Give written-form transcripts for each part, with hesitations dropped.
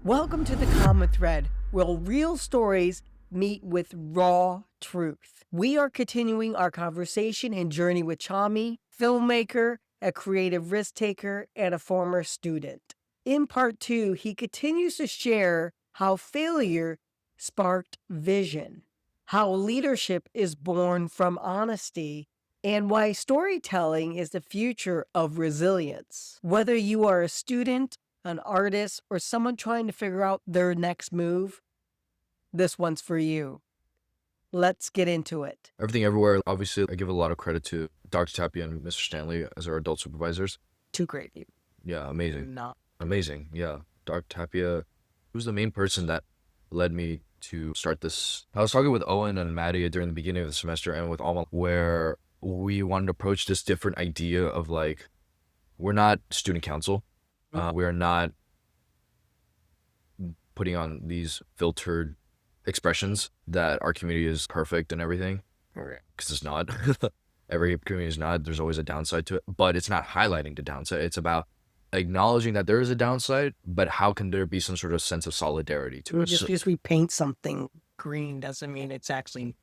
Welcome to the Common Thread, where real stories meet with raw truth. We are continuing our conversation and journey with Chamy, filmmaker, a creative risk taker, and a former student. In part 2, he continues to share how failure sparked vision, how leadership is born from honesty, and why storytelling is the future of resilience. Whether you are a student, an artist, or someone trying to figure out their next move, this one's for you. Let's get into it. Everything Everywhere, obviously, I give a lot of credit to Dr. Tapia and Mr. Stanley as our adult supervisors. Too great. Yeah, amazing. Not. Amazing, yeah. Dr. Tapia was the main person that led me to start this. I was talking with Owen and Maddie during the beginning of the semester and with Alma, where we wanted to approach this different idea of like, we're not student council. We're not putting on these filtered expressions that our community is perfect and everything, because it's not. Every community is not. There's always a downside to it, but it's not highlighting the downside. It's about acknowledging that there is a downside, but how can there be some sort of sense of solidarity to it? Just because we paint something green doesn't mean it's actually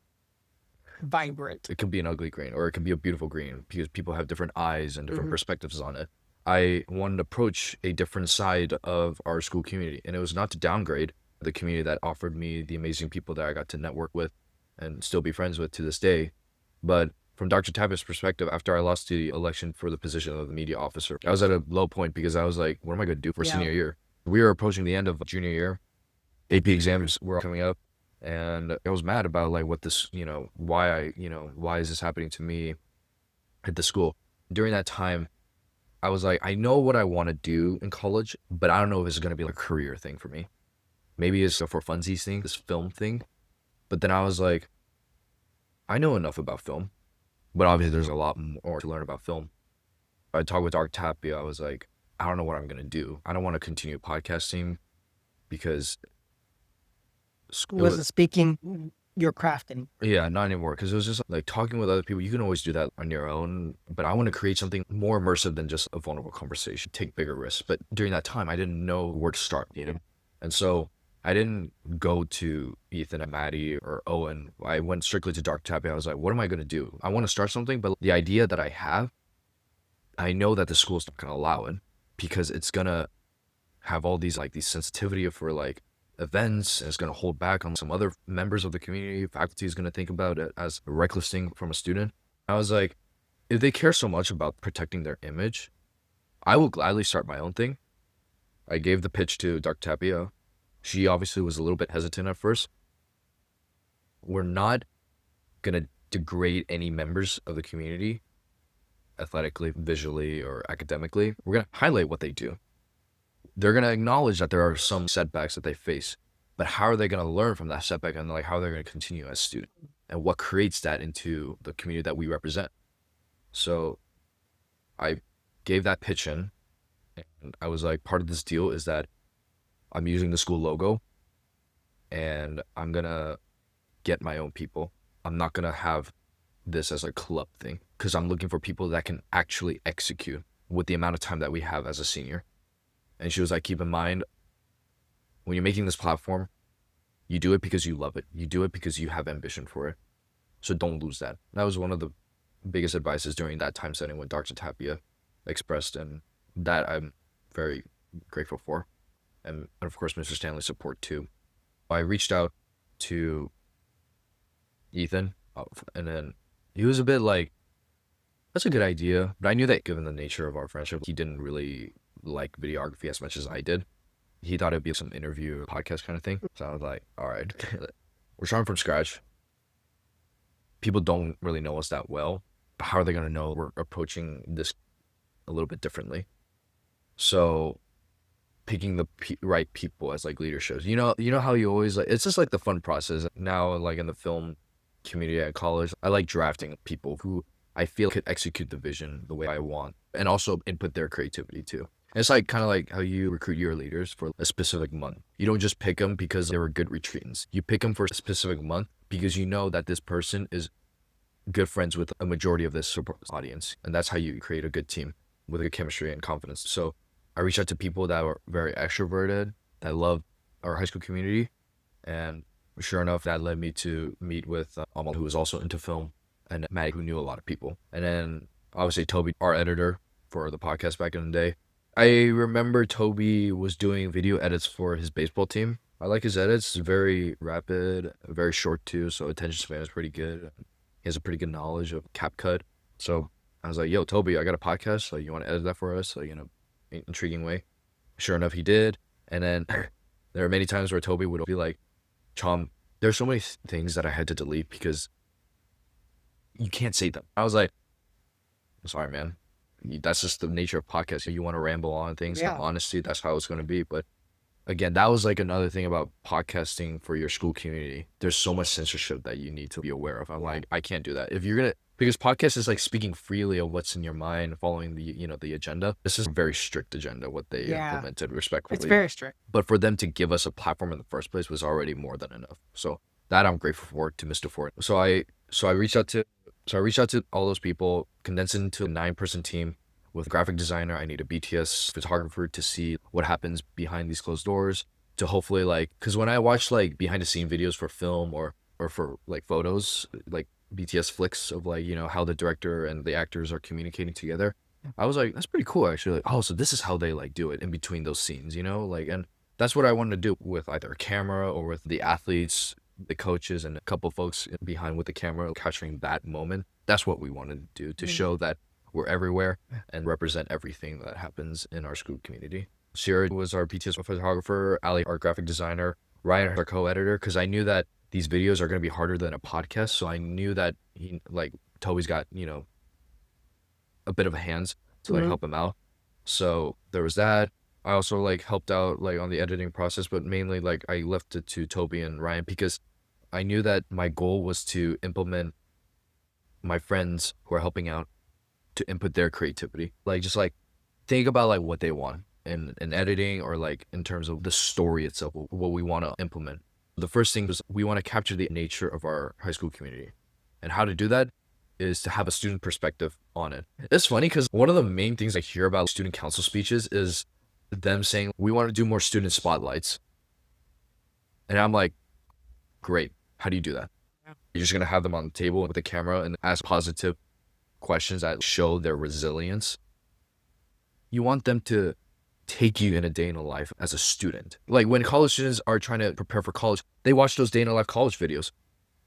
vibrant. It can be an ugly green, or it can be a beautiful green, because people have different eyes and different perspectives on it. I wanted to approach a different side of our school community, and it was not to downgrade the community that offered me the amazing people that I got to network with and still be friends with to this day. But from Dr. Tapia's perspective, after I lost the election for the position of the media officer, I was at a low point because I was like, what am I going to do for senior year? We were approaching the end of junior year. AP exams were coming up, and I was mad about like what this, why is this happening to me at the school? During that time, I was like, I know what I want to do in college, but I don't know if it's going to be like a career thing for me. Maybe it's a for funsies thing, this film thing. But then I was like, I know enough about film, but obviously there's a lot more to learn about film. I talked with Dr. Tapia. I was like, I don't know what I'm going to do. I don't want to continue podcasting because school wasn't speaking your craft anymore. Yeah, not anymore, because it was just like talking with other people. You can always do that on your own, but I want to create something more immersive than just a vulnerable conversation, take bigger risks. But during that time, I didn't know where to start, And so I didn't go to Ethan and Maddie or Owen. I went strictly to Dr. Tapia. I was like, what am I going to do? I want to start something, but the idea that I have, I know that the school's not going to allow it, because it's going to have all these sensitivity for like events, and it's going to hold back on some other members of the community. Faculty is going to think about it as a reckless thing from a student. I was like, if they care so much about protecting their image, I will gladly start my own thing. I gave the pitch to Dr. Tapia. She obviously was a little bit hesitant at first. We're not going to degrade any members of the community athletically, visually, or academically. We're going to highlight what they do. They're going to acknowledge that there are some setbacks that they face, but how are they going to learn from that setback, and like how they're going to continue as students, and what creates that into the community that we represent? So I gave that pitch in, and I was like, part of this deal is that I'm using the school logo, and I'm going to get my own people. I'm not going to have this as a club thing, because I'm looking for people that can actually execute with the amount of time that we have as a senior. And she was like, keep in mind, when you're making this platform, you do it because you love it. You do it because you have ambition for it. So don't lose that. That was one of the biggest advices during that time setting when Dr. Tapia expressed, and that I'm very grateful for. And of course, Mr. Stanley's support too. I reached out to Ethan, and then he was a bit like, that's a good idea. But I knew that given the nature of our friendship, he didn't really like videography as much as I did. He thought it'd be some interview, podcast kind of thing. So I was like, all right, we're starting from scratch. People don't really know us that well, but how are they going to know we're approaching this a little bit differently? So picking the right people as like leadership. You know how you always like, it's just like the fun process. Now, like in the film community at college, I like drafting people who I feel could execute the vision the way I want, and also input their creativity too. It's like kind of like how you recruit your leaders for a specific month. You don't just pick them because they were good retreatants. You pick them for a specific month because you know that this person is good friends with a majority of this audience. And that's how you create a good team with good chemistry and confidence. So I reached out to people that were very extroverted, that loved our high school community. And sure enough, that led me to meet with Amal, who was also into film, and Maddie, who knew a lot of people. And then obviously Toby, our editor for the podcast back in the day. I remember Toby was doing video edits for his baseball team. I like his edits. Very rapid, very short too, so attention span is pretty good. He has a pretty good knowledge of CapCut. So I was like, yo, Toby, I got a podcast. So you want to edit that for us? So, intriguing way. Sure enough, he did. And then there are many times where Toby would be like, Chom, there's so many things that I had to delete because you can't say them. I was like, I'm sorry, man. That's just the nature of podcasts. You want to ramble on things. Yeah. Honesty, that's how it's going to be. But again, that was like another thing about podcasting for your school community. There's so much censorship that you need to be aware of. I'm like, I can't do that. If you're going to, because podcast is like speaking freely of what's in your mind, following the agenda. This is a very strict agenda, what they implemented respectfully. It's very strict. But for them to give us a platform in the first place was already more than enough. So that I'm grateful for to Mr. Ford. So I reached out to all those people, condensed into a 9-person team with a graphic designer. I need a BTS photographer to see what happens behind these closed doors, to hopefully because when I watch like behind the scene videos for film or for like photos, like BTS flicks of how the director and the actors are communicating together, I was like, that's pretty cool actually. Like, oh, so this is how they do it in between those scenes, and that's what I wanted to do with either a camera or with the athletes, the coaches, and a couple folks behind with the camera capturing that moment. That's what we wanted to do, to show that we're everywhere and represent everything that happens in our school community. Sierra was our BTS photographer, Ali, our graphic designer, Ryan, our co-editor, because I knew that these videos are going to be harder than a podcast. So I knew that Toby's got, a bit of hands to help him out. So there was that. I also helped out on the editing process, but mainly I left it to Toby and Ryan because I knew that my goal was to implement my friends who are helping out to input their creativity. Think about what they want in editing or in terms of the story itself, what we want to implement. The first thing was we want to capture the nature of our high school community. And how to do that is to have a student perspective on it. It's funny because one of the main things I hear about student council speeches is them saying, we want to do more student spotlights. And I'm like, great. How do you do that? Yeah. You're just going to have them on the table with the camera and ask positive questions that show their resilience. You want them to take you in a day in a life as a student. When college students are trying to prepare for college, they watch those day in a life college videos.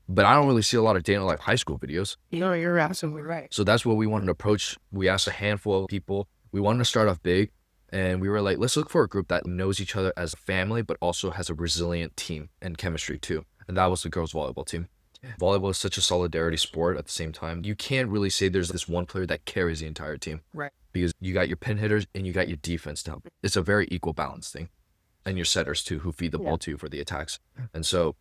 But I don't really see a lot of day in a life high school videos. No, you're absolutely right. So that's what we wanted to approach. We asked a handful of people. We wanted to start off big. And we were like, let's look for a group that knows each other as a family, but also has a resilient team and chemistry too. And that was the girls' volleyball team. Volleyball is such a solidarity sport at the same time. You can't really say there's this one player that carries the entire team. Right. Because you got your pin hitters and you got your defense to help. It's a very equal balance thing. And your setters too, who feed the ball to you for the attacks. And so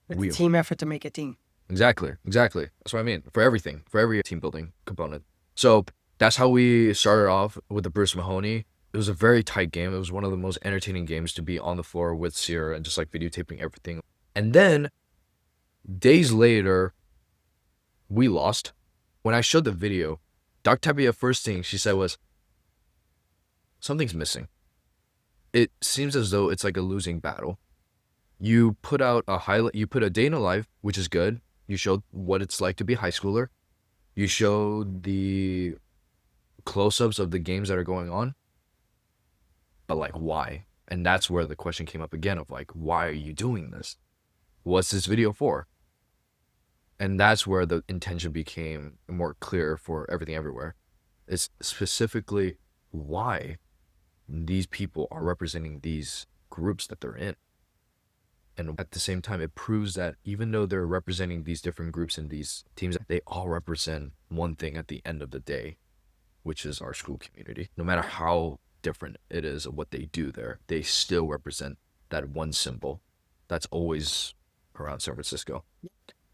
it's a team effort to make a team. Exactly. That's what I mean. For everything, for every team building component. So that's how we started off with the Bruce Mahoney. It was a very tight game. It was one of the most entertaining games to be on the floor with Sierra and just videotaping everything. And then days later, we lost. When I showed the video, Dr. Tapia, first thing she said was, something's missing. It seems as though it's like a losing battle. You put out a highlight, you put a day in a life, which is good. You showed what it's like to be a high schooler. You showed the close-ups of the games that are going on. But why? And that's where the question came up again of why are you doing this? What's this video for? And that's where the intention became more clear for everything everywhere. It's specifically why these people are representing these groups that they're in. And at the same time, it proves that even though they're representing these different groups and these teams, they all represent one thing at the end of the day, which is our school community. No matter how different it is of what they do there, they still represent that one symbol that's always around San Francisco.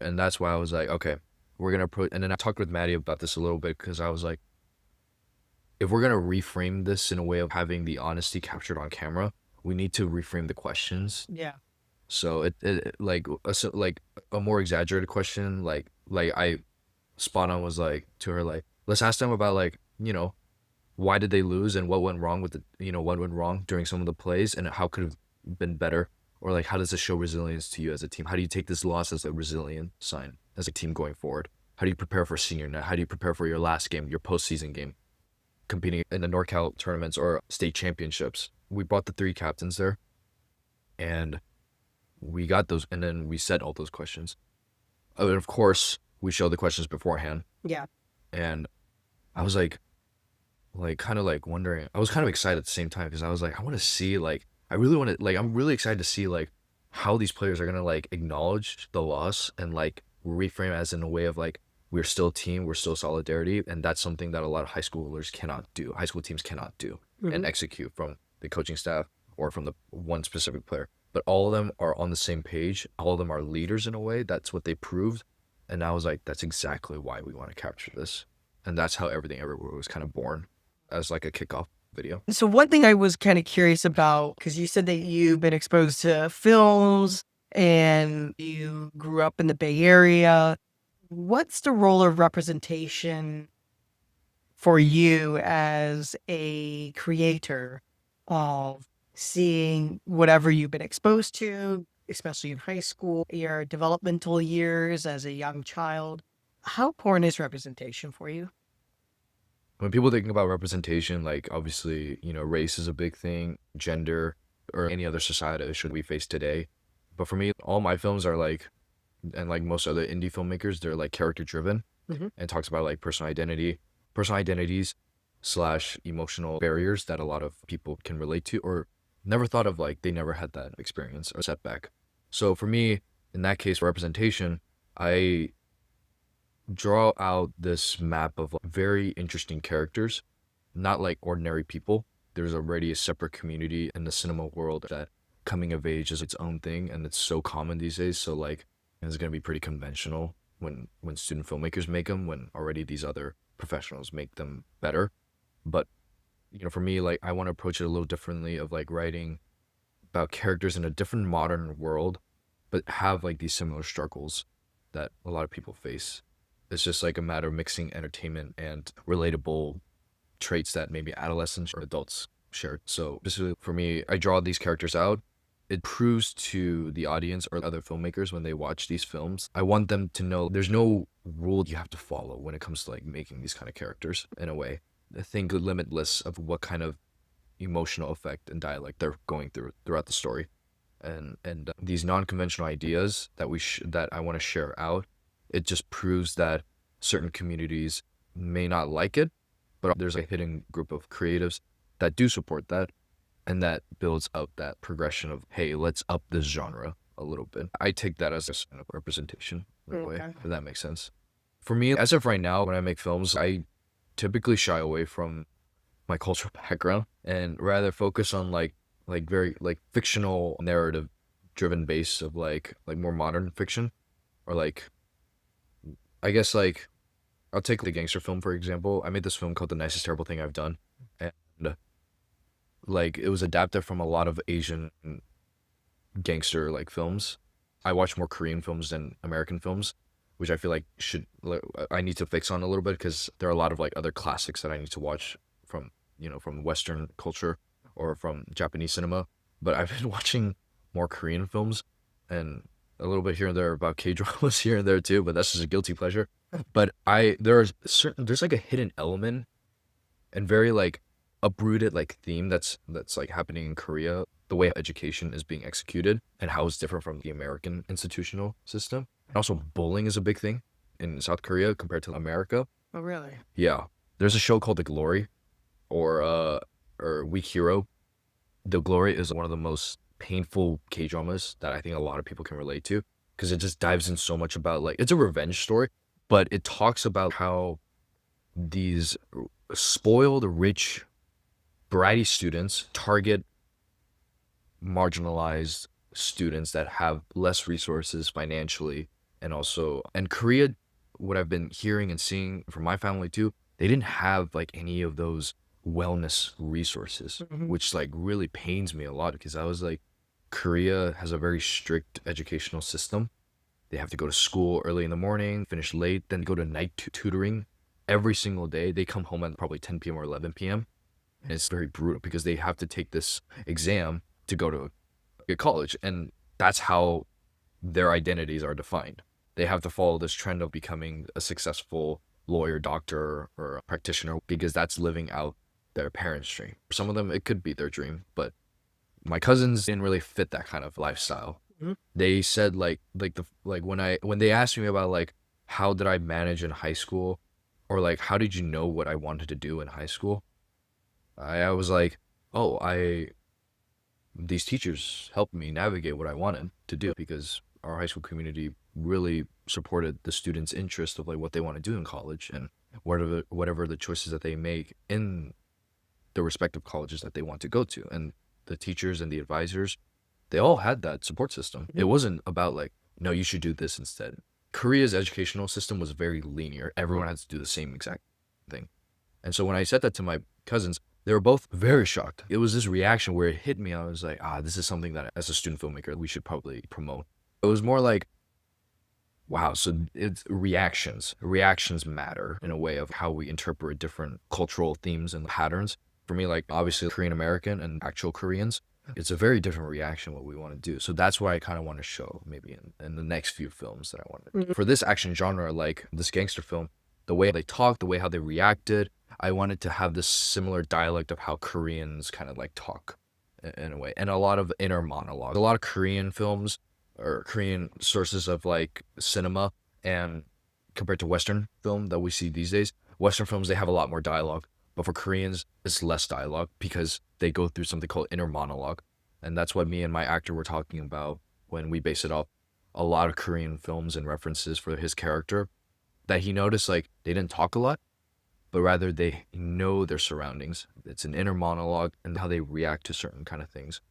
And that's why I was like, okay, we're going to put, and then I talked with Maddie about this a little bit because I was like, if we're going to reframe this in a way of having the honesty captured on camera, we need to reframe the questions. Yeah. So it a more exaggerated question, I spot on was to her, let's ask them about why did they lose and what went wrong with what went wrong during some of the plays and how could been better? Or like, how does this show resilience to you as a team? How do you take this loss as a resilient sign as a team going forward? How do you prepare for senior night? How do you prepare for your last game, your postseason game, competing in the NorCal tournaments or state championships? We brought the 3 captains there, and we got those, and then we said all those questions. And of course, we showed the questions beforehand, Yeah. and I was like kind of like wondering. I was kind of excited at the same time because I was like, I want to see like, I really want to like, I'm really excited to see like how these players are gonna like acknowledge the loss and like reframe as in a way of like, we're still a team, we're still solidarity, and that's something that a lot of high schoolers cannot do. High school teams cannot do and execute from the coaching staff or from the one specific player. But all of them are on the same page. All of them are leaders in a way. That's what they proved. And I was like, that's exactly why we want to capture this. And that's how Everything Everywhere was kind of born, as like a kickoff video. So one thing I was kind of curious about, because you said that you've been exposed to films and you grew up in the Bay Area. What's the role of representation for you as a creator of seeing whatever you've been exposed to, especially in high school, your developmental years as a young child? How important is representation for you? When people think about representation, like obviously, you know, race is a big thing, gender, or any other societal issue we face today. But for me, all my films are like, and like most other indie filmmakers, they're like character driven and talks about like personal identities slash emotional barriers that a lot of people can relate to or never thought of, like they never had that experience or setback. So for me, in that case, representation, I draw out this map of like, very interesting characters, not like ordinary people. There's already a separate community in the cinema world that coming of age is its own thing, and it's so common these days. So like, it's gonna be pretty conventional when student filmmakers make them, when already these other professionals make them better. But you know, for me, like I want to approach it a little differently of like writing about characters in a different modern world, but have like these similar struggles that a lot of people face. It's just like a matter of mixing entertainment and relatable traits that maybe adolescents or adults share. So basically for me, I draw these characters out. It proves to the audience or other filmmakers when they watch these films, I want them to know there's no rule you have to follow when it comes to like making these kind of characters in a way. I think limitless of what kind of emotional effect and dialect they're going through throughout the story. And these non-conventional ideas that that I want to share out, it just proves that certain communities may not like it, but there's a hidden group of creatives that do support that, and that builds up that progression of, hey, let's up this genre a little bit. I take that as a sign of representation in a way, if that makes sense. For me, as of right now, when I make films, I typically shy away from my cultural background and rather focus on like very like fictional narrative driven base of like more modern fiction, or like I guess like I'll take the gangster film for example. I made this film called The Nicest Terrible Thing I've Done, and like it was adapted from a lot of Asian gangster like films. I watch more Korean films than American films, which I feel like I need to fix on a little bit, because there are a lot of like other classics that I need to watch from, you know, from Western culture or from Japanese cinema. But I've been watching more Korean films and a little bit here and there about K-dramas here and there too, but that's just a guilty pleasure. But there's like a hidden element and very like uprooted like theme that's like happening in Korea, the way education is being executed and how it's different from the American institutional system. And also bullying is a big thing in South Korea compared to America. Oh, really? Yeah. There's a show called The Glory or Weak Hero. The Glory is one of the most painful K-dramas that I think a lot of people can relate to, because it just dives in so much about like, it's a revenge story, but it talks about how these spoiled, rich, bratty students target marginalized students that have less resources financially. And Korea, what I've been hearing and seeing from my family too, they didn't have like any of those wellness resources, which like really pains me a lot, because I was like, Korea has a very strict educational system. They have to go to school early in the morning, finish late, then go to night tutoring every single day. They come home at probably 10 p.m. or 11 p.m. And it's very brutal because they have to take this exam to go to at college. And that's how their identities are defined. They have to follow this trend of becoming a successful lawyer, doctor, or a practitioner because that's living out their parents' dream. For some of them, it could be their dream, but my cousins didn't really fit that kind of lifestyle. Mhm. They said when they asked me about like how did I manage in high school, or like how did you know what I wanted to do in high school, I was like, oh, these teachers helped me navigate what I wanted to do because our high school community really supported the students' interest of like what they want to do in college and whatever the choices that they make in the respective colleges that they want to go to. And the teachers and the advisors, they all had that support system. It wasn't about like, no, you should do this instead. Korea's educational system was very linear. Everyone had to do the same exact thing. And so when I said that to my cousins, they were both very shocked. It was this reaction where it hit me. I was like, this is something that as a student filmmaker, we should probably promote. It was more like, wow, so it's reactions. Reactions matter in a way of how we interpret different cultural themes and patterns. For me, like obviously Korean American and actual Koreans, it's a very different reaction what we want to do. So that's why I kind of want to show maybe in the next few films that I want to do. For this action genre, like this gangster film, the way they talked, the way how they reacted, I wanted to have this similar dialect of how Koreans kind of like talk in a way, and a lot of inner monologue. A lot of Korean films or Korean sources of like cinema, and compared to Western film that we see these days, Western films, they have a lot more dialogue. But for Koreans, it's less dialogue because they go through something called inner monologue. And that's what me and my actor were talking about when we base it off a lot of Korean films and references for his character, that he noticed like they didn't talk a lot, but rather they know their surroundings. It's an inner monologue and how they react to certain kind of things.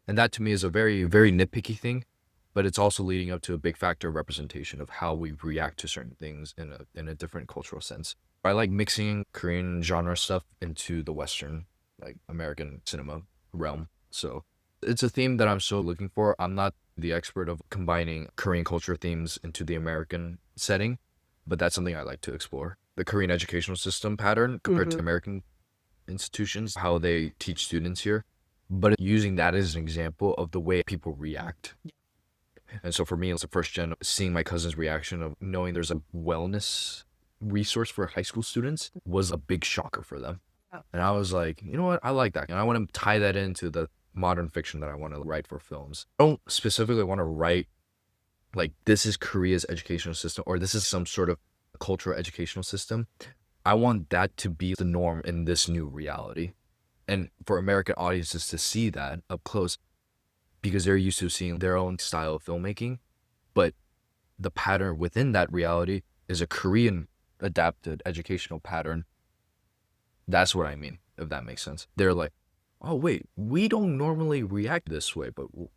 And that to me is a very, very nitpicky thing, but it's also leading up to a big factor of representation of how we react to certain things in a different cultural sense. I like mixing Korean genre stuff into the Western, like American cinema realm. So it's a theme that I'm so looking for. I'm not the expert of combining Korean culture themes into the American setting, but that's something I like to explore. The Korean educational system pattern compared to American institutions, how they teach students here, but using that as an example of the way people react. And so for me, it's a first gen, seeing my cousin's reaction of knowing there's a wellness resource for high school students was a big shocker for them. And I was like, you know what? I like that. And I want to tie that into the modern fiction that I want to write for films. I don't specifically want to write like this is Korea's educational system or this is some sort of cultural educational system. I want that to be the norm in this new reality. And for American audiences to see that up close because they're used to seeing their own style of filmmaking. But the pattern within that reality is a Korean adapted educational pattern. That's what I mean, if that makes sense. They're like, oh wait, we don't normally react this way,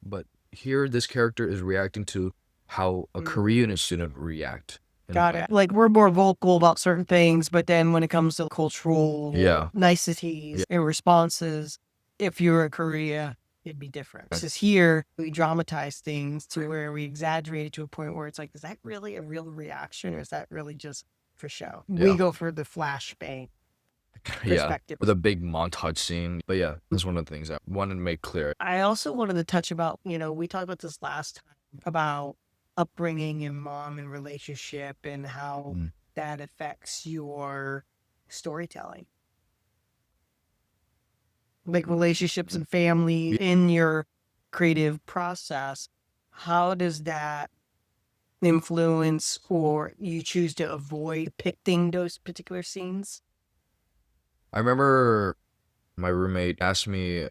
but here this character is reacting to how a Korean student react. Got it. Like we're more vocal about certain things, but then when it comes to cultural niceties and responses, if you're in Korea, it'd be different. Because here, we dramatize things to where we exaggerate it to a point where it's like, is that really a real reaction or is that really just for show? We go for the flashbang perspective. With a big montage scene. But yeah, that's one of the things I wanted to make clear. I also wanted to touch about, we talked about this last time about upbringing and mom and relationship and how that affects your storytelling. Like relationships and family in your creative process, how does that influence or you choose to avoid depicting those particular scenes? I remember my roommate asked me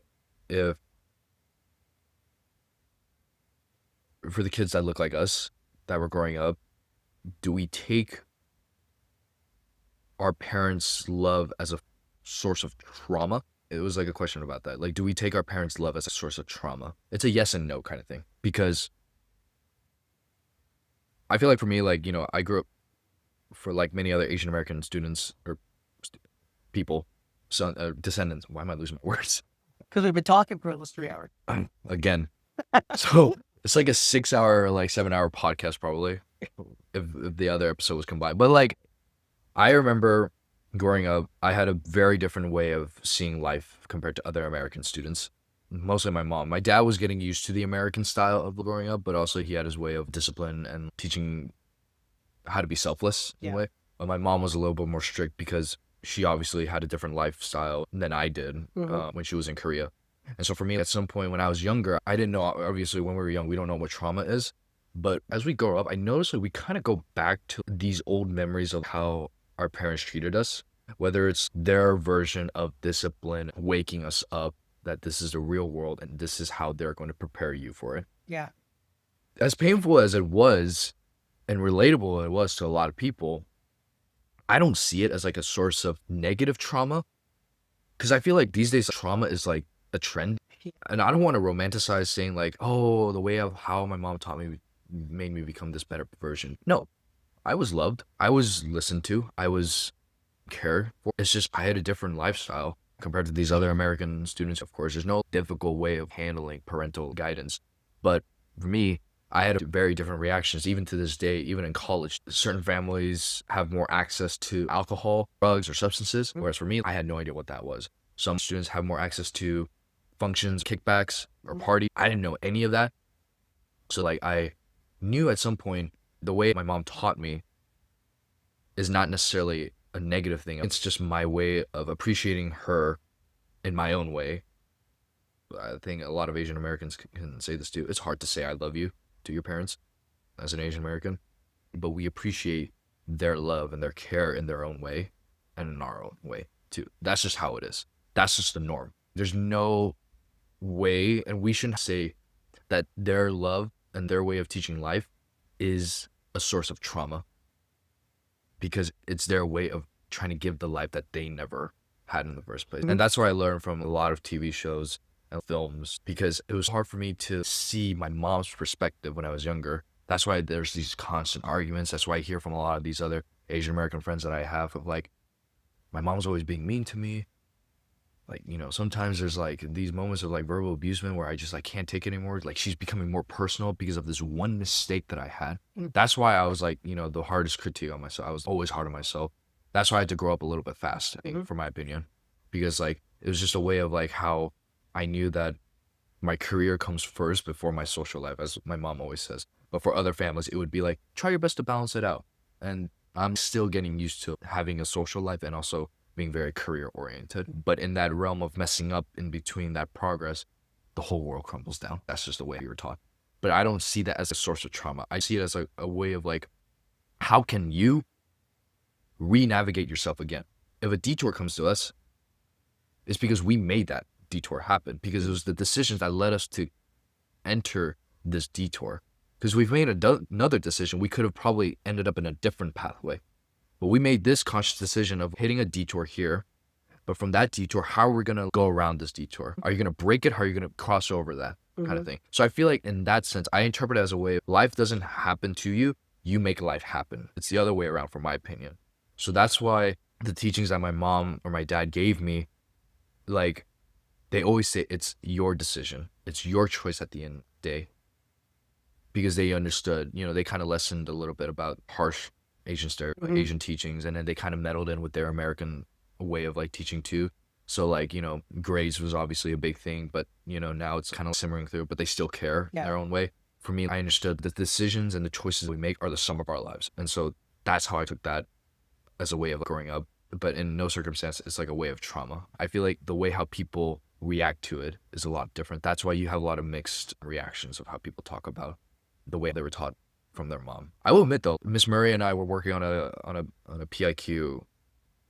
if for the kids that look like us that were growing up, do we take our parents' love as a source of trauma? It was like a question about that. Like, do we take our parents' love as a source of trauma? It's a yes and no kind of thing. Because I feel like for me, like, I grew up for like many other Asian American students or people, descendants. Why am I losing my words? Because we've been talking for almost 3 hours. Again. So it's like a 6-hour, like 7-hour podcast probably, if the other episode was combined. But like, I remember growing up, I had a very different way of seeing life compared to other American students. mostly my mom. My dad was getting used to the American style of growing up, but also he had his way of discipline and teaching how to be selfless in a Yeah. way. But my mom was a little bit more strict because she obviously had a different lifestyle than I did when she was in Korea. And so for me, at some point when I was younger, I didn't know, obviously when we were young, we don't know what trauma is. But as we grow up, I noticed that we kind of go back to these old memories of how our parents treated us, whether it's their version of discipline, waking us up, that this is the real world and this is how they're going to prepare you for it. Yeah. As painful as it was and relatable it was to a lot of people, I don't see it as like a source of negative trauma because I feel like these days trauma is like a trend. And I don't want to romanticize saying like, oh, the way of how my mom taught me made me become this better version. No, I was loved. I was listened to. I was cared for. It's just I had a different lifestyle compared to these other American students. Of course, there's no difficult way of handling parental guidance. But for me, I had very different reactions, even to this day, even in college. Certain families have more access to alcohol, drugs, or substances, whereas for me, I had no idea what that was. Some students have more access to functions, kickbacks, or party. I didn't know any of that. So like I knew at some point the way my mom taught me is not necessarily a negative thing. It's just my way of appreciating her in my own way. I think a lot of Asian Americans can say this too. It's hard to say I love you to your parents as an Asian American, but we appreciate their love and their care in their own way and in our own way too. That's just how it is. That's just the norm. There's no way, and we shouldn't say that their love and their way of teaching life is a source of trauma because it's their way of trying to give the life that they never had in the first place. And that's what I learned from a lot of TV shows and films because it was hard for me to see my mom's perspective when I was younger. That's why there's these constant arguments. That's why I hear from a lot of these other Asian American friends that I have of like, my mom's always being mean to me. Like, you know, sometimes there's like these moments of like verbal abusement where I just like can't take it anymore. Like she's becoming more personal because of this one mistake that I had. That's why I was like, you know, the hardest critique on myself. I was always hard on myself. That's why I had to grow up a little bit fast, I think, for my opinion, because like it was just a way of like how I knew that my career comes first before my social life, as my mom always says. But for other families, it would be like, try your best to balance it out. And I'm still getting used to having a social life and also being very career oriented. But in that realm of messing up in between that progress, the whole world crumbles down. That's just the way we were taught. But I don't see that as a source of trauma. I see it as a way of like, how can you re-navigate yourself again? If a detour comes to us, it's because we made that detour happen, because it was the decisions that led us to enter this detour. Because we've made another decision, we could have probably ended up in a different pathway. But we made this conscious decision of hitting a detour here. But from that detour, how are we going to go around this detour? Are you going to break it? How are you going to cross over that kind of thing? So I feel like in that sense, I interpret it as a way of life doesn't happen to you. You make life happen. It's the other way around, from my opinion. So that's why the teachings that my mom or my dad gave me, like, they always say it's your decision. It's your choice at the end of the day. Because they understood, you know, they kind of lessened a little bit about harsh Asian teachings, and then they kind of meddled in with their American way of like teaching too. So like, you know, grades was obviously a big thing, but you know, now it's kind of simmering through, but they still care in their own way. For me, I understood the decisions and the choices we make are the sum of our lives. And so that's how I took that as a way of growing up. But in no circumstance, it's like a way of trauma. I feel like the way how people react to it is a lot different. That's why you have a lot of mixed reactions of how people talk about the way they were taught from their mom. I will admit though, Miss Murray and I were working on a PIQ.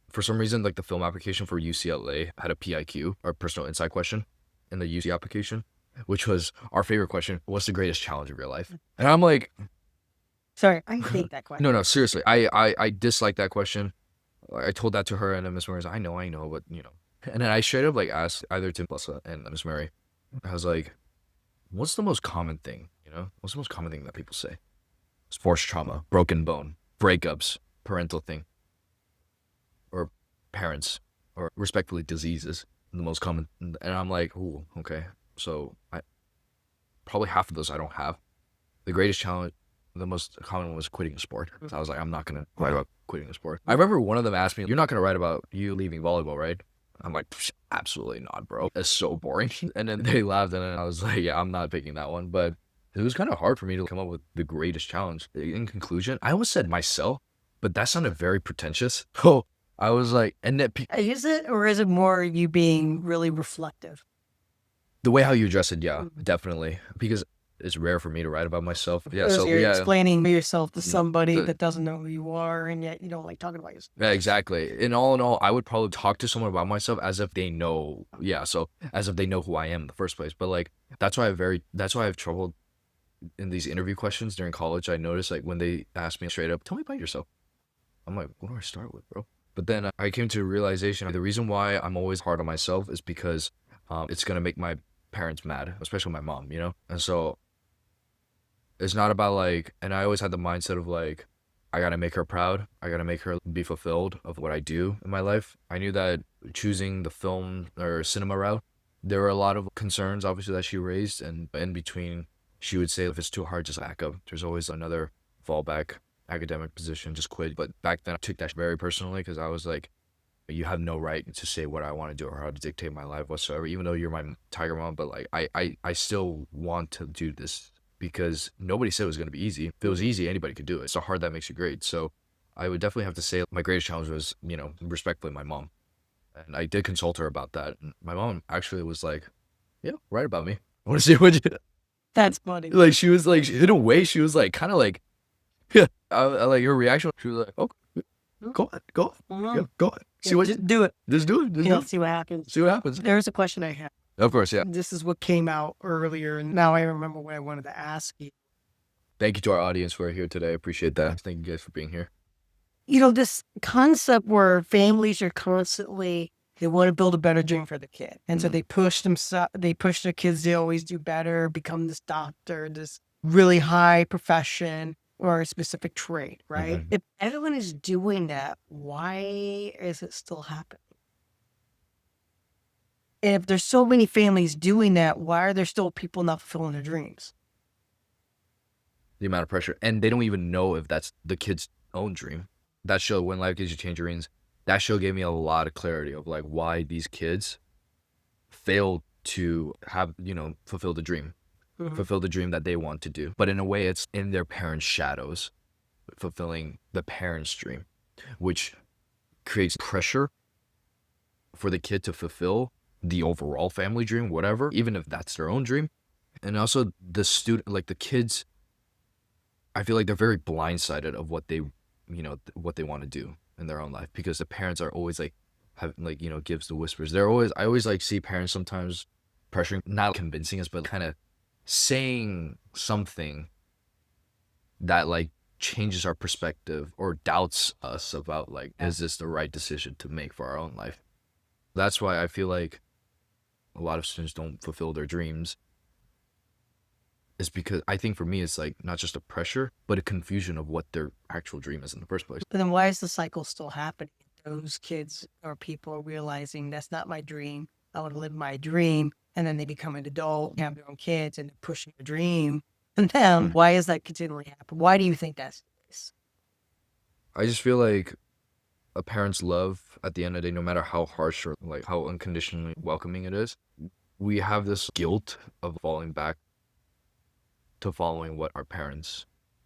For some reason, like the film application for UCLA had a PIQ, or personal insight question, in the UC application, which was our favorite question: what's the greatest challenge of your life? And I'm like, sorry, I hate that question. No, seriously, I dislike that question. I told that to her, and then Miss Murray was like, I know, but you know. And then I straight up like asked either Tim Plessa and Miss Murray. I was like, what's the most common thing? You know, what's the most common thing that people say? Sports trauma, broken bone, breakups, parental thing, or parents, or respectively diseases, the most common. And I'm like, ooh, okay. So I probably half of those I don't have. The greatest challenge, the most common one was quitting a sport. So I was like, I'm not going to write about quitting a sport. I remember one of them asked me, you're not going to write about you leaving volleyball, right? I'm like, absolutely not, bro. It's so boring. And then they laughed, and then I was like, yeah, I'm not picking that one. But it was kind of hard for me to come up with the greatest challenge. In conclusion, I almost said myself, but that sounded very pretentious. Oh, I was like, and that Is it, or is it more you being really reflective? the way how you address it, yeah, definitely. Because it's rare for me to write about myself. Yeah, Because so you're yeah, explaining yourself to somebody the- that doesn't know who you are, and yet you don't like talking about yourself. yeah, exactly. In all, I would probably talk to someone about myself as if they know. Yeah, so as if they know who I am in the first place. But like that's why I have trouble in these interview questions during college. I noticed like when they ask me straight up, tell me about yourself. I'm like, what do I start with, bro? But then I came to a realization the reason why I'm always hard on myself is because it's gonna make my parents mad, especially my mom, you know? And so it's not about like, and I always had the mindset of like, I gotta make her proud. I gotta make her be fulfilled of what I do in my life. I knew that choosing the film or cinema route, there were a lot of concerns, obviously, that she raised. And in between, she would say, if it's too hard, just back up. There's always another fallback academic position, just quit. But back then, I took that very personally because I was like, you have no right to say what I want to do or how to dictate my life whatsoever, even though you're my tiger mom. But like, I still want to do this because nobody said it was going to be easy. If it was easy, anybody could do it. It's the hard that makes you great. So I would definitely have to say my greatest challenge was, respectfully, my mom. And I did consult her about that. And my mom actually was like, yeah, write about me. I want to see what you, That's funny. like, she was like, in a way, she was like, kind of like, yeah, I like her reaction. She was like, okay, go on, yeah, go on. See what, Just do it. just do it. Just do it. See what happens. See what happens. There's a question I have. Of course, yeah. This is what came out earlier, and now I remember what I wanted to ask you. Thank you to our audience who are here today. I appreciate that. Thank you guys for being here. This concept where families are constantly, they want to build a better dream for the kid. And so they push their kids to always do better, become this doctor, this really high profession or a specific trade, right? If everyone is doing that, why is it still happening? And if there's so many families doing that, why are there still people not fulfilling their dreams? The amount of pressure. And they don't even know if that's the kid's own dream. That show, When Life Gives You Tangerines, that show gave me a lot of clarity of like why these kids fail to have, fulfill the dream. Fulfill the dream that they want to do. But in a way, it's in their parents' shadows, fulfilling the parents' dream, which creates pressure for the kid to fulfill the overall family dream, whatever, even if that's their own dream. And also the student, like the kids, I feel like they're very blindsided of what they, what they want to do in their own life because the parents are always like, gives the whispers. I always like see parents sometimes pressuring, not convincing us, but kind of saying something that like changes our perspective or doubts us about like, is this the right decision to make for our own life? That's why I feel like a lot of students don't fulfill their dreams. Is because I think for me, it's like not just a pressure, but a confusion of what their actual dream is in the first place. But then why is the cycle still happening? Those kids or people are realizing that's not my dream. I want to live my dream. And then they become an adult, have their own kids, and they're pushing a dream. And then why is that continually happening? Why do you think that's the case? I just feel like a parent's love at the end of the day, no matter how harsh or like how unconditionally welcoming it is, we have this guilt of falling back to following what our parents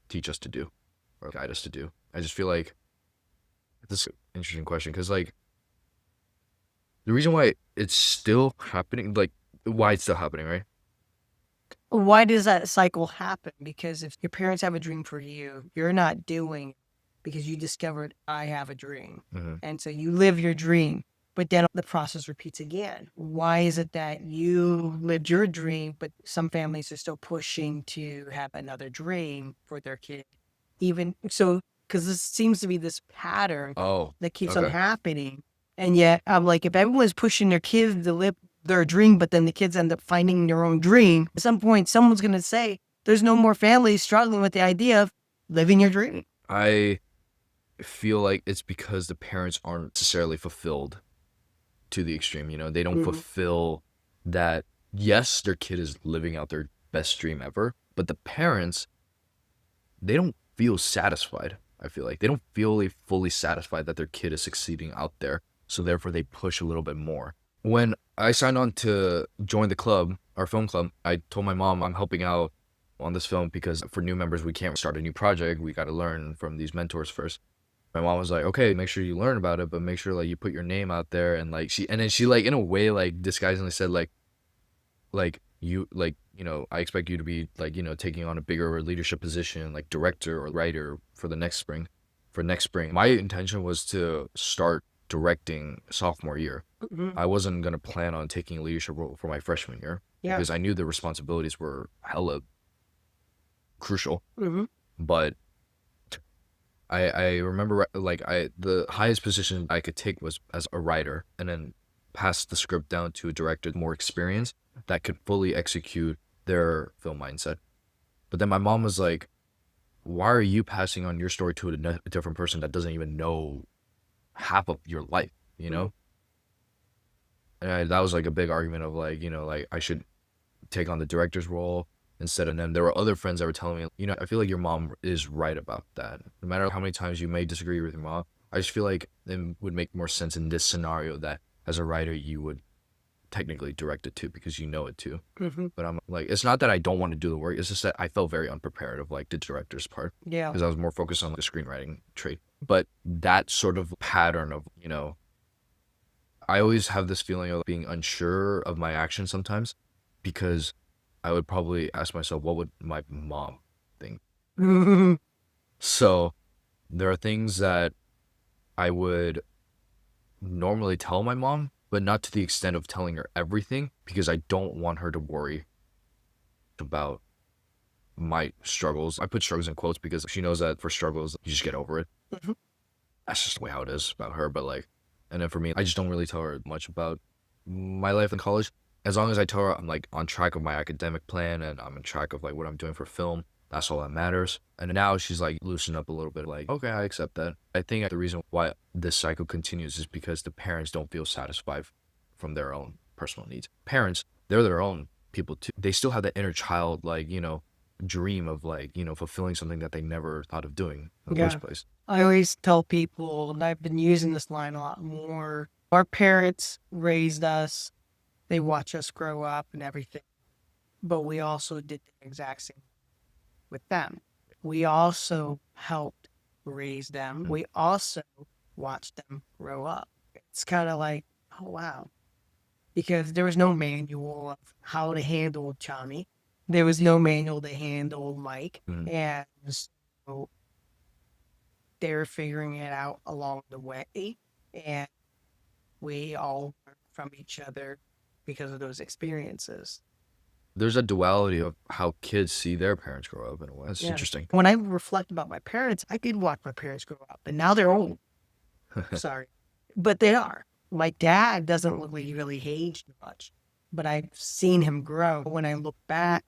teach us to do or guide us to do. I just feel like this is an interesting question because like the reason why it's still happening, like why it's still happening, right? Why does that cycle happen? Because if your parents have a dream for you, you're not doing it because you discovered I have a dream. And so you live your dream, but then the process repeats again. Why is it that you lived your dream, but some families are still pushing to have another dream for their kid? Even so, because this seems to be this pattern that keeps on happening. And yet I'm like, if everyone's pushing their kids to live their dream, but then the kids end up finding their own dream, at some point someone's going to say, there's no more families struggling with the idea of living your dream. I feel like it's because the parents aren't necessarily fulfilled to the extreme. They don't fulfill that. Yes, their kid is living out their best dream ever, but the parents, they don't feel satisfied. I feel like they don't feel fully satisfied that their kid is succeeding out there So therefore they push a little bit more. When I signed on to join the club, our film club, I told my mom I'm helping out on this film because for new members, we can't start a new project. We got to learn from these mentors first. My mom was like, okay, make sure you learn about it, but make sure like you put your name out there. And like and then she like in a way like disguisingly said like you like, you know, I expect you to be like, you know, taking on a bigger leadership position, like director or writer for the next spring. For next spring, my intention was to start directing sophomore year. I wasn't going to plan on taking a leadership role for my freshman year because I knew the responsibilities were hella crucial. But I remember like the highest position I could take was as a writer and then pass the script down to a director more experienced that could fully execute their film mindset. But then my mom was like, why are you passing on your story to a different person that doesn't even know half of your life, you know? And that was like a big argument of like, you know, like I should take on the director's role instead of them. There were other friends that were telling me, you know, I feel like your mom is right about that. No matter how many times you may disagree with your mom, I just feel like it would make more sense in this scenario that as a writer, you would technically direct it too because you know it too. But I'm like, it's not that I don't want to do the work. It's just that I felt very unprepared of like the director's part. Yeah. Because I was more focused on like, the screenwriting trait. But that sort of pattern of, you know, I always have this feeling of being unsure of my actions sometimes because I would probably ask myself, what would my mom think? So there are things that I would normally tell my mom, but not to the extent of telling her everything because I don't want her to worry about my struggles. I put struggles in quotes because she knows that for struggles, you just get over it. That's just the way how it is about her. But like, and then for me, I just don't really tell her much about my life in college. As long as I tell her I'm like on track of my academic plan and I'm on track of like what I'm doing for film, that's all that matters. And now she's like loosened up a little bit, like, okay, I accept that. I think the reason why this cycle continues is because the parents don't feel satisfied from their own personal needs. Parents, they're their own people too. They still have that inner child, like, you know, dream of like, you know, fulfilling something that they never thought of doing in the first place. I always tell people, and I've been using this line a lot more, our parents raised us, they watch us grow up and everything, but we also did the exact same with them. We also helped raise them. We also watched them grow up. It's kind of like, oh, wow. Because there was no manual of how to handle Chamy. There was no manual to handle Mike. And so they're figuring it out along the way. And we all learn from each other because of those experiences. There's a duality of how kids see their parents grow up in a way. That's interesting. When I reflect about my parents, I did watch my parents grow up, and now they're old. Sorry. But they are. My dad doesn't look like he really aged much, but I've seen him grow. When I look back,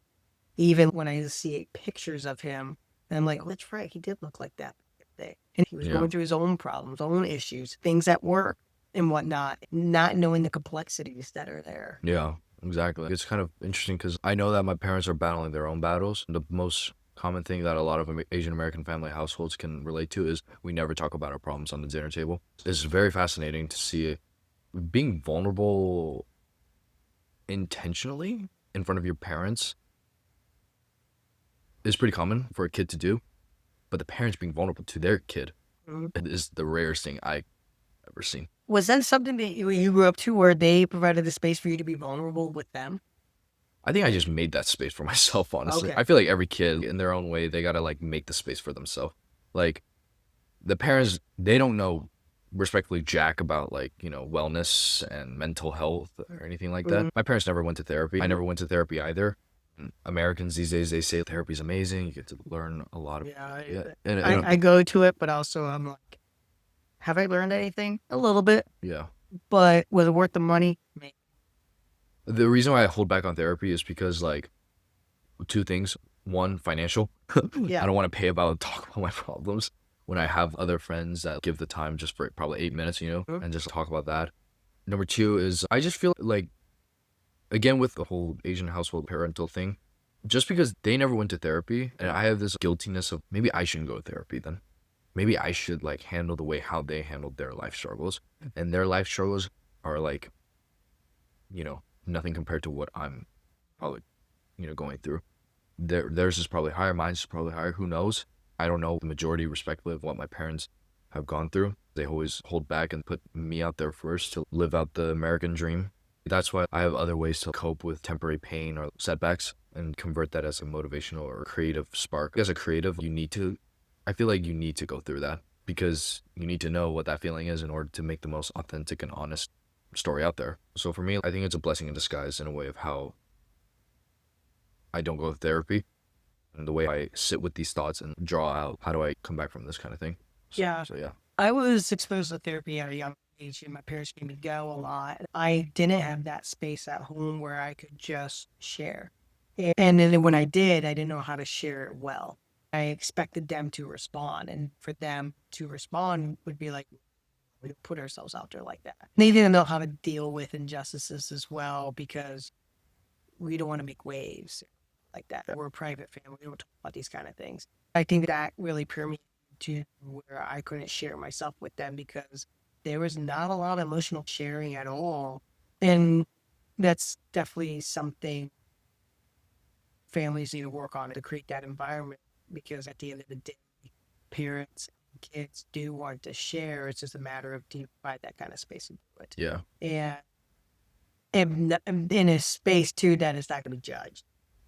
even when I see pictures of him, and I'm like, oh, that's right, he did look like that. And he was going through his own problems, own issues, things at work and whatnot, not knowing the complexities that are there. Yeah, exactly. It's kind of interesting because I know that my parents are battling their own battles. The most common thing that a lot of Asian American family households can relate to is we never talk about our problems on the dinner table. It's very fascinating to see being vulnerable intentionally in front of your parents is pretty common for a kid to do, but the parents being vulnerable to their kid is the rarest thing I've ever seen. Was that something that you grew up to where they provided the space for you to be vulnerable with them? I think I just made that space for myself, honestly. I feel like every kid in their own way, they gotta like make the space for themselves. Like the parents, they don't know respectfully jack about like, you know, wellness and mental health or anything like that. My parents never went to therapy. I never went to therapy either. Americans these days, they say therapy is amazing. You get to learn a lot of I go to it, but also I'm like, have I learned anything? A little bit. Yeah. But was it worth the money? Maybe. The reason why I hold back on therapy is because like two things. One, financial. I don't want to pay about talk about my problems when I have other friends that give the time just for probably 8 minutes, you know, and just talk about that. Number two is I just feel like, again, with the whole Asian household parental thing, just because they never went to therapy and I have this guiltiness of maybe I shouldn't go to therapy then. maybe I should like handle the way how they handled their life struggles. And their life struggles are like, nothing compared to what I'm probably, going through. Theirs is probably higher, mine's is probably higher. Who knows? I don't know the majority, respectively, of what my parents have gone through. They always hold back and put me out there first to live out the American dream. That's why I have other ways to cope with temporary pain or setbacks and convert that as a motivational or creative spark. As a creative, I feel like you need to go through that because you need to know what that feeling is in order to make the most authentic and honest story out there. So for me, I think it's a blessing in disguise in a way of how I don't go to therapy and the way I sit with these thoughts and draw out how do I come back from this kind of thing. Yeah. So yeah. I was exposed to therapy at a young age, and my parents made me go a lot. I didn't have that space at home where I could just share. And then when I did, I didn't know how to share it well. I expected them to respond, and for them to respond would be like, we put ourselves out there like that. They didn't know how to deal with injustices as well because we don't want to make waves like that. We're a private family. We don't talk about these kind of things. I think that really permeated to where I couldn't share myself with them because there was not a lot of emotional sharing at all. And that's definitely something families need to work on to create that environment because at the end of the day, parents and kids do want to share. It's just a matter of do you provide that kind of space and do it. Yeah. And in a space too that is not going to be judged.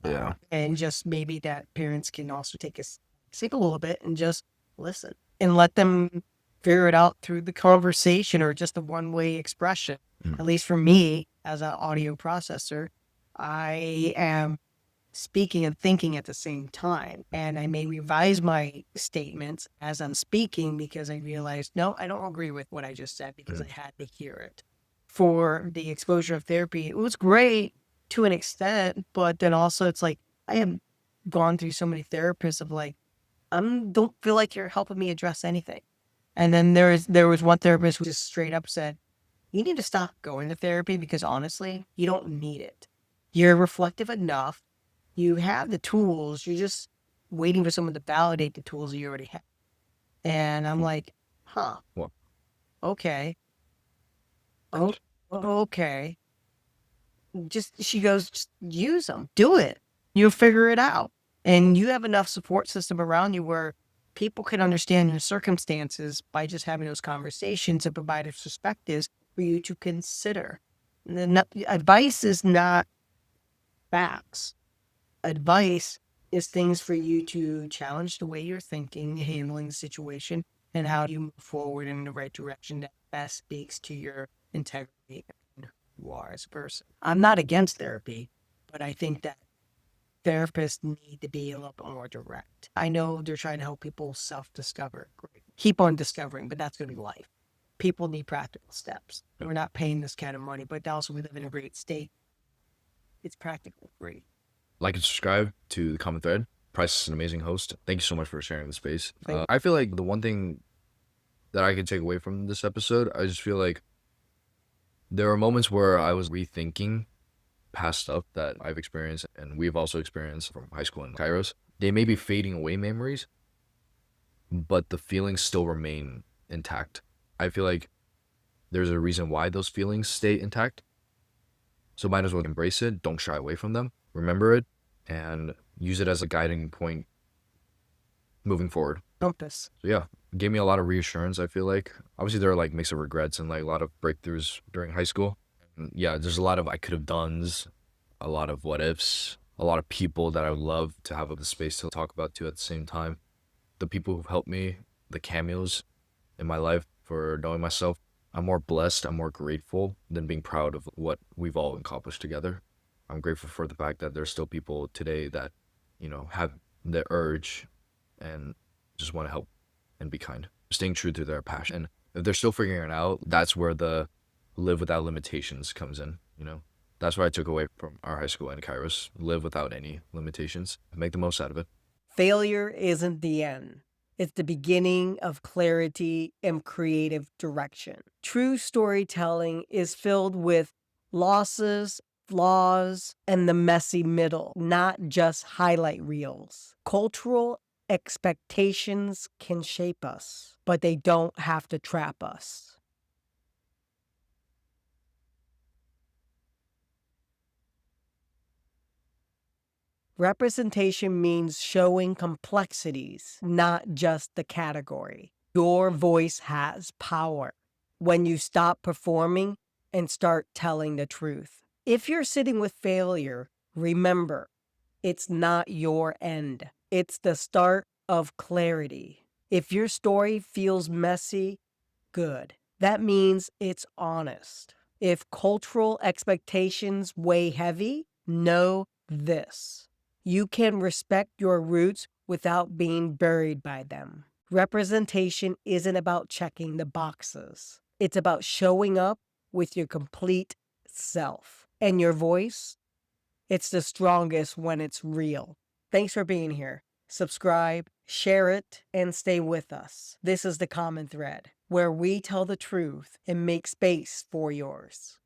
Yeah. And just maybe that parents can also take a seat a little bit and just listen and let them figure it out through the conversation or just a one-way expression. At least for me as an audio processor, I am speaking and thinking at the same time. And I may revise my statements as I'm speaking because I realized, no, I don't agree with what I just said because I had to hear it. For the exposure of therapy, it was great to an extent, but then also it's like, I have gone through so many therapists of like, don't feel like you're helping me address anything. And then there was one therapist who just straight up said, you need to stop going to therapy because honestly, you don't need it. You're reflective enough. You have the tools. You're just waiting for someone to validate the tools you already have. And I'm like, huh. What? Okay. Oh, okay. She goes, just use them. Do it. You'll figure it out. And you have enough support system around you where people can understand your circumstances by just having those conversations and provide perspectives for you to consider. Advice is not facts. Advice is things for you to challenge the way you're thinking, handling the situation, and how you move forward in the right direction that best speaks to your integrity and who you are as a person. I'm not against therapy, but I think that therapists need to be a little bit more direct. I know they're trying to help people self-discover. Great. Keep on discovering, but that's going to be life. People need practical steps. We're not paying this kind of money, but also we live in a great state. It's practical free. Like and subscribe to the Common Thread. Price is an amazing host. Thank you so much for sharing the space. I feel like the one thing that I could take away from this episode, I just feel like there are moments where I was rethinking past stuff that I've experienced and we've also experienced from high school in Kairos. They may be fading away memories, but the feelings still remain intact. I feel like there's a reason why those feelings stay intact. So might as well embrace it. Don't shy away from them. Remember it and use it as a guiding point moving forward. Compass. So yeah, it gave me a lot of reassurance, I feel like. Obviously there are like mix of regrets and like a lot of breakthroughs during high school. And yeah, there's a lot of I could have done's, a lot of what ifs, a lot of people that I would love to have the space to talk about too at the same time. The people who've helped me, the cameos in my life for knowing myself. I'm more blessed, I'm more grateful than being proud of what we've all accomplished together. I'm grateful for the fact that there's still people today that, have the urge and just want to help and be kind, staying true to their passion. And if they're still figuring it out, that's where the live without limitations comes in, That's what I took away from our high school and Kairos. Live without any limitations. Make the most out of it. Failure isn't the end. It's the beginning of clarity and creative direction. True storytelling is filled with losses, flaws, and the messy middle, not just highlight reels. Cultural Expectations can shape us, but they don't have to trap us. Representation means showing complexities, not just the category. Your voice has power when you stop performing and start telling the truth. If you're sitting with failure, remember, it's not your end. It's the start of clarity. If your story feels messy, good. That means it's honest. If cultural expectations weigh heavy, know this: you can respect your roots without being buried by them. Representation isn't about checking the boxes. It's about showing up with your complete self. And your voice, it's the strongest when it's real. Thanks for being here. Subscribe, share it, and stay with us. This is The Common Thread, where we tell the truth and make space for yours.